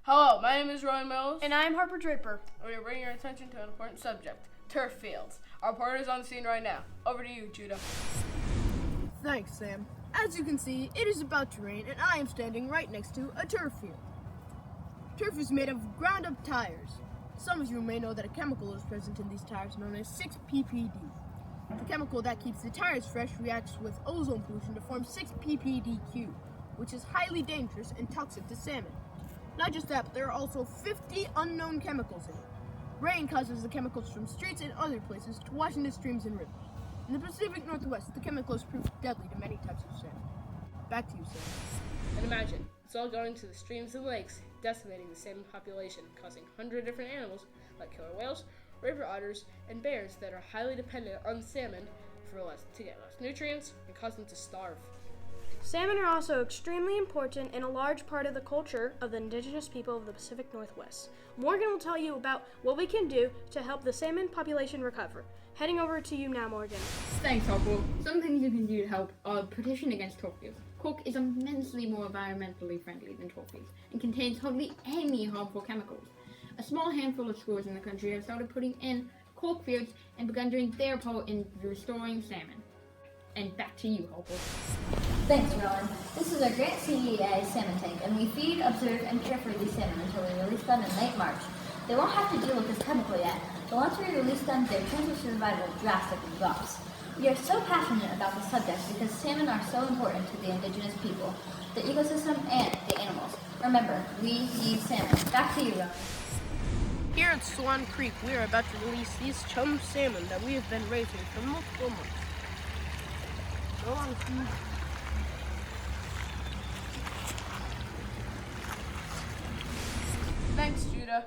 Hello, my name is Rowan Mills. And I'm Harper Draper. And we are bringing your attention to an important subject, turf fields. Our reporter is on the scene right now. Over to you, Judah. Thanks, Sam. As you can see, it is about to rain, and I am standing right next to a turf field. Turf is made of ground-up tires. Some of you may know that a chemical is present in these tires known as 6-PPD. The chemical that keeps the tires fresh reacts with ozone pollution to form 6-PPDQ, which is highly dangerous and toxic to salmon. Not just that, but there are also 50 unknown chemicals in it. Rain causes the chemicals from streets and other places to wash into streams and rivers. In the Pacific Northwest, the chemicals prove deadly to many types of salmon. Back to you, Sam. And imagine, it's all going to the streams and lakes, decimating the salmon population, causing 100 different animals, like killer whales, river otters, and bears that are highly dependent on salmon to get less nutrients and cause them to starve. Salmon are also extremely important in a large part of the culture of the indigenous people of the Pacific Northwest. Morgan will tell you about what we can do to help the salmon population recover. Heading over to you now, Morgan. Thanks, Harper. Some things you can do to help are petition against torpedoes. Cork is immensely more environmentally friendly than torpedoes and contains hardly any harmful chemicals. A small handful of schools in the country have started putting in cork fields and begun doing their part in restoring salmon. And back to you, Harper. Thanks, Rowan. This is our Grant CEA salmon tank, and we feed, observe, and care for these salmon until we release them in late March. They won't have to deal with this chemical yet, but once we release them, their chance of survival drastically drops. We are so passionate about the subject because salmon are so important to the indigenous people, the ecosystem, and the animals. Remember, we need salmon. Back to you, Rowan. Here at Swan Creek, we are about to release these chum salmon that we have been raising for multiple months. Go on, Steve. Thanks, Judah.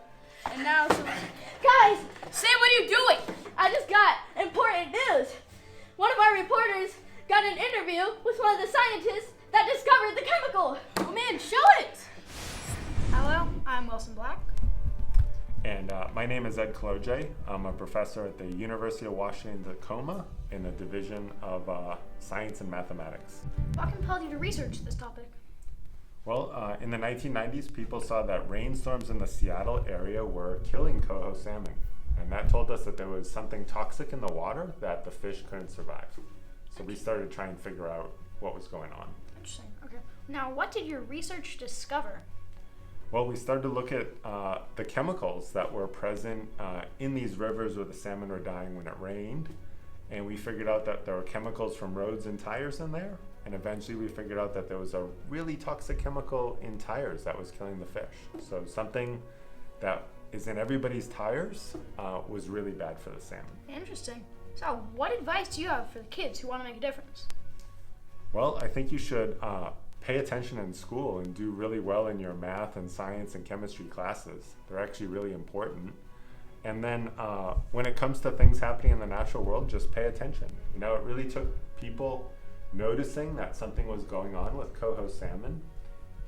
And now, Guys, Sam, what are you doing? I just got important news. One of our reporters got an interview with one of the scientists that discovered the chemical. Oh man, show it! Hello, I'm Wilson Black. And my name is Ed Kolodziej. I'm a professor at the University of Washington, Tacoma in the Division of Science and Mathematics. What compelled you to research this topic? Well, in the 1990s, people saw that rainstorms in the Seattle area were killing coho salmon. And that told us that there was something toxic in the water that the fish couldn't survive. So we started trying to figure out what was going on. Interesting. Okay. Now, what did your research discover? Well, we started to look at the chemicals that were present in these rivers where the salmon were dying when it rained. And we figured out that there were chemicals from roads and tires in there. And eventually we figured out that there was a really toxic chemical in tires that was killing the fish. So something that is in everybody's tires was really bad for the salmon. Interesting. So, what advice do you have for the kids who want to make a difference? Well, I think you should pay attention in school and do really well in your math and science and chemistry classes. They're actually really important. And then when it comes to things happening in the natural world, just pay attention. You know, it really took people noticing that something was going on with coho salmon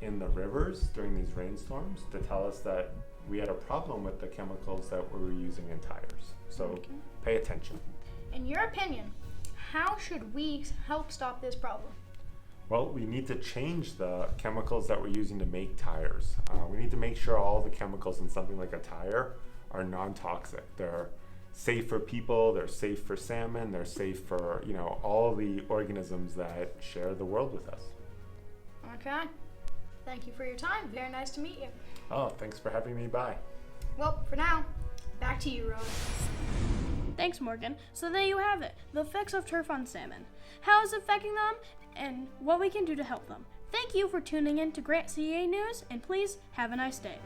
in the rivers during these rainstorms to tell us that we had a problem with the chemicals that we were using in tires. So pay attention. In your opinion, how should we help stop this problem? Well, we need to change the chemicals that we're using to make tires. We need to make sure all the chemicals in something like a tire are non-toxic. They're safe for people, they're safe for salmon, they're safe for, you know, all the organisms that share the world with us. Okay. Thank you for your time. Very nice to meet you. Oh, thanks for having me by. Well, for now, back to you, Rowan. Thanks, Morgan. So there you have it, the effects of turf on salmon, how it's affecting them, and what we can do to help them. Thank you for tuning in to Grant CEA News, and please have a nice day.